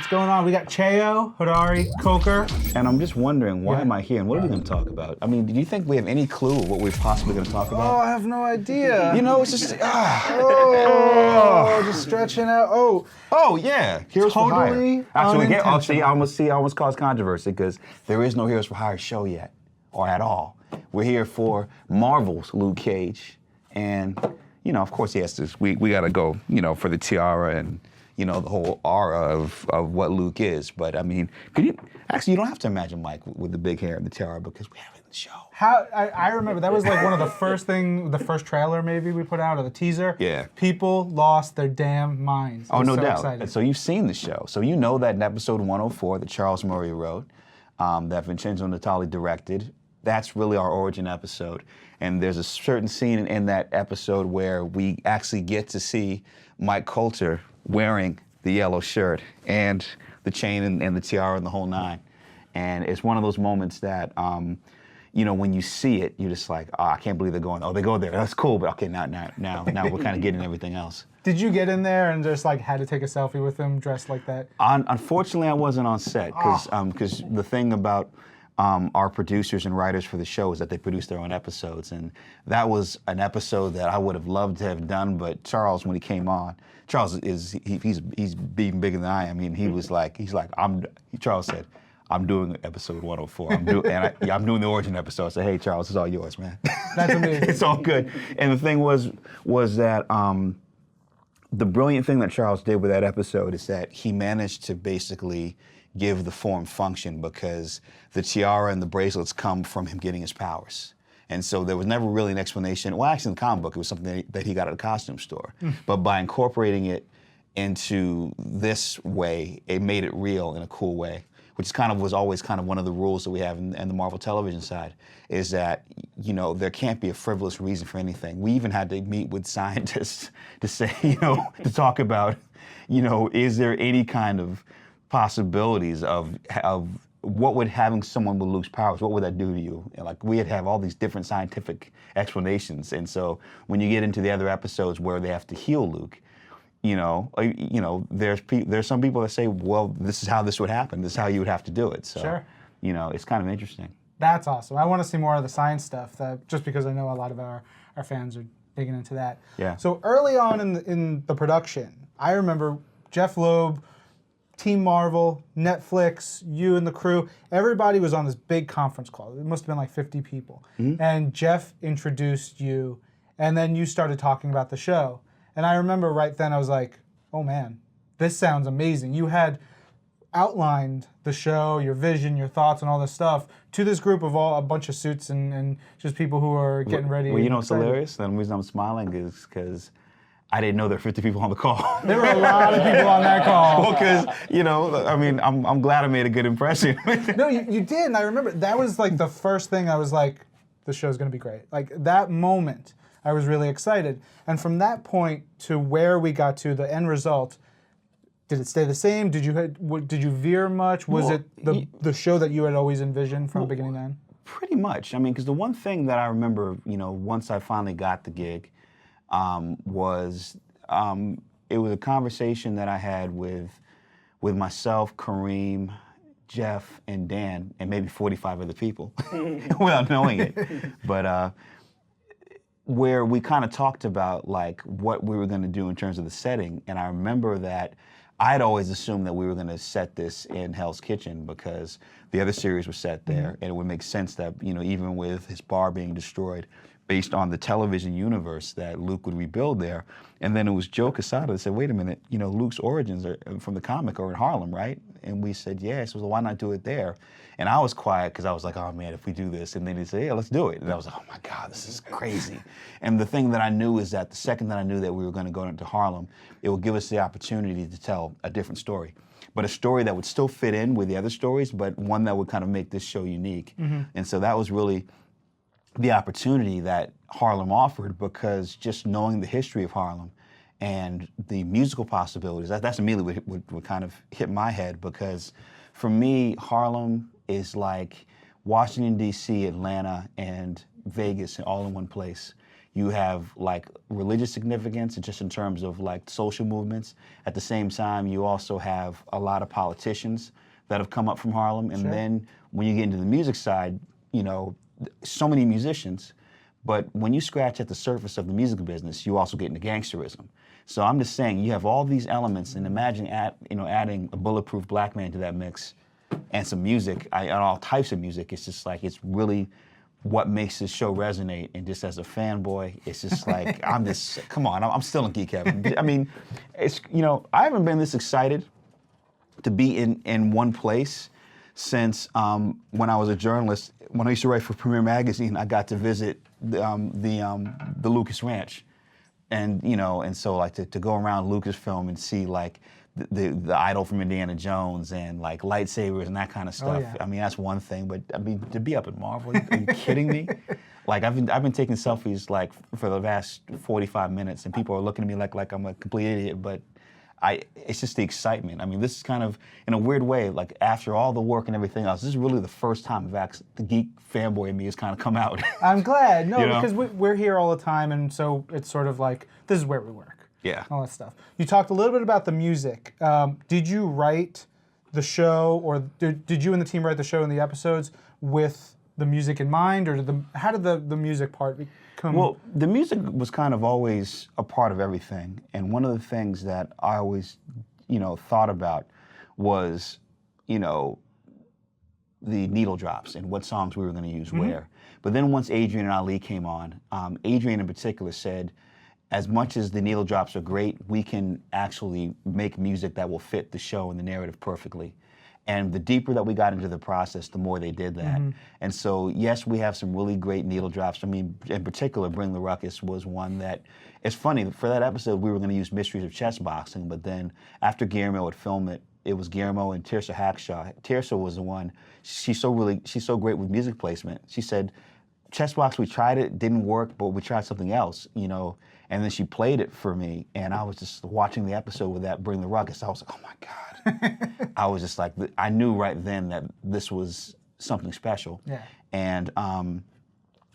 What's going on? We got Cheo Hodari, Coker. And I'm just wondering, why am I here and what are we going to talk about? I mean, do you think we have any clue what we're possibly going to talk about? Oh, I have no idea. You know, it's just, just stretching out. Oh, yeah. Heroes for Hire. Totally Actually, unintentional. I almost caused controversy because there is no Heroes for Hire show yet, or at all. We're here for Marvel's Luke Cage. And, you know, of course, yes, we got to go, you know, for the tiara and, you know, the whole aura of what Luke is. But, I mean, you don't have to imagine Mike with the big hair and the tiara because we have it in the show. I remember, that was like one of the the first trailer maybe we put out, or the teaser. Yeah. People lost their damn minds. Oh, no doubt. Excited. So you've seen the show. So you know that in episode 104 that Charles Murray wrote, that Vincenzo Natali directed, that's really our origin episode. And there's a certain scene in that episode where we actually get to see Mike Coulter wearing the yellow shirt and the chain and the tiara and the whole nine. And it's one of those moments that, you know, when you see it, you're just like, oh, I can't believe they're going, oh, they go there, that's cool, but okay, now we're kind of getting everything else. Did you get in there and just like had to take a selfie with him dressed like that? Unfortunately, I wasn't on set because the thing about our producers and writers for the show is that they produce their own episodes, and that was an episode that I would have loved to have done. But Charles, when he came on, Charles he's being bigger than I am. I mean, Charles said, I'm doing episode 104. I'm doing the origin episode. I said, hey, Charles, it's all yours, man. That's amazing. It's all good. And the thing was that the brilliant thing that Charles did with that episode is that he managed to basically give the form function because the tiara and the bracelets come from him getting his powers. And so there was never really an explanation. Well, actually in the comic book, it was something that he got at a costume store. But by incorporating it into this way, it made it real in a cool way, which was always kind of one of the rules that we have in the Marvel television side, is that, you know, there can't be a frivolous reason for anything. We even had to meet with scientists to say, you know, to talk about, you know, is there any kind of possibilities of what would having someone with Luke's powers, what would that do to you? And like we had to have all these different scientific explanations. And so when you get into the other episodes where they have to heal Luke, there's some people that say, well, this is how this would happen. This is how you would have to do it. So, sure. You know, it's kind of interesting. That's awesome. I want to see more of the science stuff, just because I know a lot of our fans are digging into that. Yeah. So early on in the production, I remember Jeff Loeb, Team Marvel, Netflix, you and the crew, everybody was on this big conference call. It must have been like 50 people. Mm-hmm. And Jeff introduced you, and then you started talking about the show. And I remember right then I was like, oh man, this sounds amazing. You had outlined the show, your vision, your thoughts, and all this stuff to this group of a bunch of suits and just people who are getting ready. Well, you know what's hilarious? The reason I'm smiling is because I didn't know there were 50 people on the call. There were a lot of people on that call. Well, because, you know, I mean, I'm glad I made a good impression. No, you did, and I remember that was like the first thing I was like, this show's gonna be great. Like that moment, I was really excited. And from that point to where we got to, the end result, did it stay the same? Did you veer much? Was it the show that you had always envisioned from beginning to end? Pretty much. I mean, because the one thing that I remember, you know, once I finally got the gig, was it was a conversation that I had with myself, Kareem, Jeff, and Dan, and maybe 45 other people, without knowing it. But where we kind of talked about like what we were going to do in terms of the setting, and I remember that I'd always assumed that we were going to set this in Hell's Kitchen because the other series was set there, and it would make sense that, you know, even with his bar being destroyed, based on the television universe, that Luke would rebuild there. And then it was Joe Quesada that said, wait a minute, you know, Luke's origins from the comic are in Harlem, right? And we said, yes. So why not do it there? And I was quiet because I was like, oh man, if we do this. And then he said, yeah, let's do it. And I was like, oh my God, this is crazy. And the thing that I knew is that the second that I knew that we were going to go into Harlem, it would give us the opportunity to tell a different story. But a story that would still fit in with the other stories, but one that would kind of make this show unique. And so that was really the opportunity that Harlem offered, because just knowing the history of Harlem and the musical possibilities, that's immediately what kind of hit my head, because for me, Harlem is like Washington, D.C., Atlanta, and Vegas all in one place. You have like religious significance, just in terms of like social movements. At the same time, you also have a lot of politicians that have come up from Harlem. And then when you get into the music side, you know, so many musicians. But when you scratch at the surface of the music business, you also get into gangsterism. So I'm just saying, you have all these elements, and imagine adding a Bulletproof Black Man to that mix, and some music, and all types of music. It's just like, it's really what makes this show resonate. And just as a fanboy, it's just like, come on, I'm still in geek heaven. I mean, it's, you know, I haven't been this excited to be in one place since when I was a journalist. When I used to write for Premiere Magazine, I got to visit the Lucas Ranch. And, you know, and so like to go around Lucasfilm and see like the idol from Indiana Jones and like lightsabers and that kind of stuff. Oh, yeah. I mean, that's one thing, but I mean, to be up at Marvel, are you kidding me? Like I've been taking selfies like for the last 45 minutes, and people are looking at me like I'm a complete idiot, but it's just the excitement. I mean, this is kind of, in a weird way, like after all the work and everything else, this is really the first time the geek fanboy in me has kind of come out. I'm glad. No, You know? because we're here all the time, and so it's sort of like, this is where we work. Yeah. All that stuff. You talked a little bit about the music. Did you write the show, or did you and the team write the show and the episodes with the music in mind, or how did the music part come? Well, the music was kind of always a part of everything, and one of the things that I always, you know, thought about was, you know, the needle drops and what songs we were going to use where. But then once Adrian and Ali came on, Adrian in particular said, as much as the needle drops are great, we can actually make music that will fit the show and the narrative perfectly. And the deeper that we got into the process, the more they did that. And so, yes, we have some really great needle drops. I mean, in particular, Bring the Ruckus was one that, it's funny, for that episode, we were going to use Mysteries of Chess Boxing, but then after Guillermo had filmed it, it was Guillermo and Tirsa Hackshaw. Tirsa was the one, she's so great with music placement. She said, Chessbox, we tried it, didn't work, but we tried something else, you know. And then she played it for me, and I was just watching the episode with that Bring the Ruckus. I was like, oh my God. I was just like, I knew right then that this was something special. Yeah. And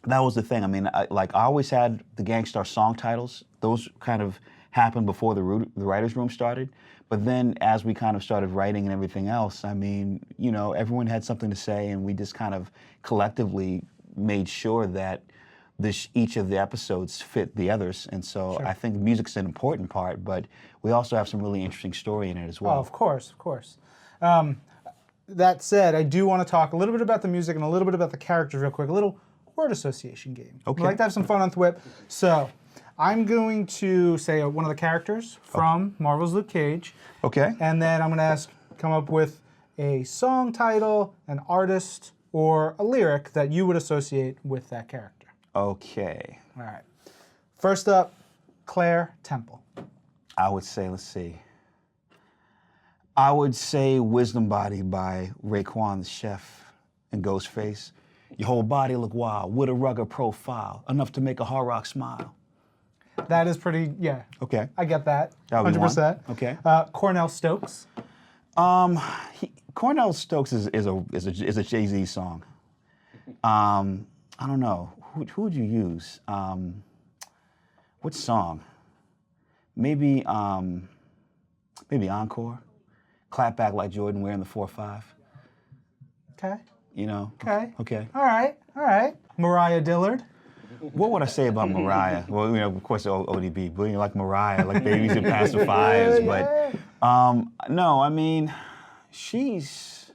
that was the thing. I mean, I always had the Gangstar song titles. Those kind of happened before the writer's room started. But then as we kind of started writing and everything else, I mean, you know, everyone had something to say, and we just kind of collectively made sure that each of the episodes fit the others. And so I think music's an important part, but we also have some really interesting story in it as well. Oh, of course, of course. That said, I do want to talk a little bit about the music and a little bit about the characters real quick. A little word association game. Okay. We like to have some fun on THWIP. So I'm going to say one of the characters from Marvel's Luke Cage. Okay. And then I'm going to come up with a song title, an artist, or a lyric that you would associate with that character. Okay. All right. First up, Claire Temple. I would say, let's see. I would say Wisdom Body by Raekwon the Chef and Ghostface. Your whole body look wild, with a rugged profile, enough to make a hard rock smile. That is pretty, yeah. Okay. I get that. That would be 100%. one. Okay. Cornell Stokes. Cornell Stokes is a Jay-Z song. I don't know. Who would you use? What song? Maybe Encore. Clap Back Like Jordan wearing the 4-5. Okay. You know? Okay. Okay. All right. All right. Mariah Dillard. What would I say about Mariah? Well, you know, of course, ODB, but you know, like Mariah, like Babies and Pacifiers. But no, I mean, she's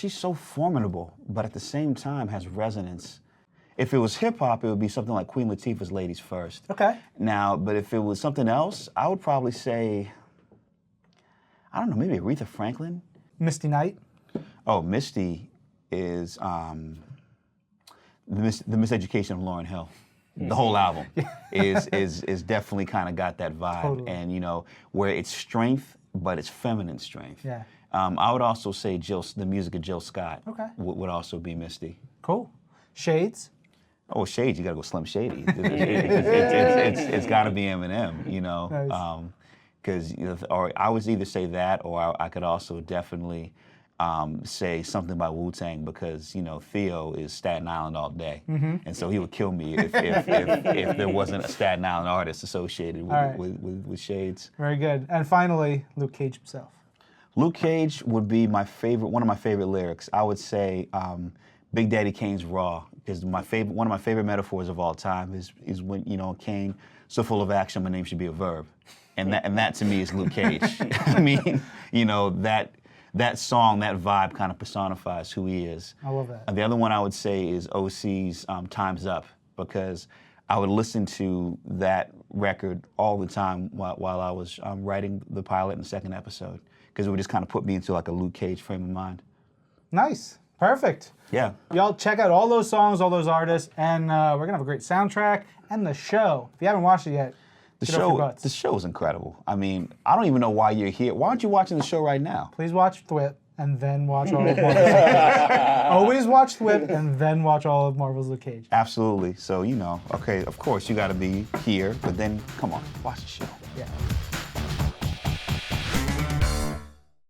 so formidable, but at the same time has resonance. If it was hip hop, it would be something like Queen Latifah's Ladies First. Okay. Now, but if it was something else, I would probably say, I don't know, maybe Aretha Franklin. Misty Knight. Oh, Misty is the Miseducation of Lauryn Hill. The whole album is definitely kind of got that vibe. Totally. And you know, where it's strength, but it's feminine strength. Yeah. I would also say the music of Jill Scott Okay. would also be Misty. Cool. Shades. Oh, Shades, you gotta go Slim Shady. It's gotta be Eminem, you know. Nice. Because or I would either say that, or I could also definitely say something by Wu-Tang because, you know, Theo is Staten Island all day. And so he would kill me if there wasn't a Staten Island artist associated with Shades. Very good. And finally, Luke Cage himself. Luke Cage would be one of my favorite lyrics. I would say Big Daddy Kane's Raw, because one of my favorite metaphors of all time is when, you know, Kane, so full of action, my name should be a verb. And that to me is Luke Cage. I mean, you know, that song, that vibe kind of personifies who he is. I love that. And the other one I would say is OC's Time's Up, because I would listen to that record all the time while I was writing the pilot and the second episode, because it would just kind of put me into like a Luke Cage frame of mind. Nice. Perfect. Yeah. Y'all check out all those songs, all those artists, and we're going to have a great soundtrack and the show. If you haven't watched it yet, the show is incredible. I mean, I don't even know why you're here. Why aren't you watching the show right now? Please watch THWIP and then watch all of Marvel's. Always watch THWIP and then watch all of Marvel's Luke Cage. Absolutely. So, you know, okay, of course you got to be here, but then come on, watch the show. Yeah.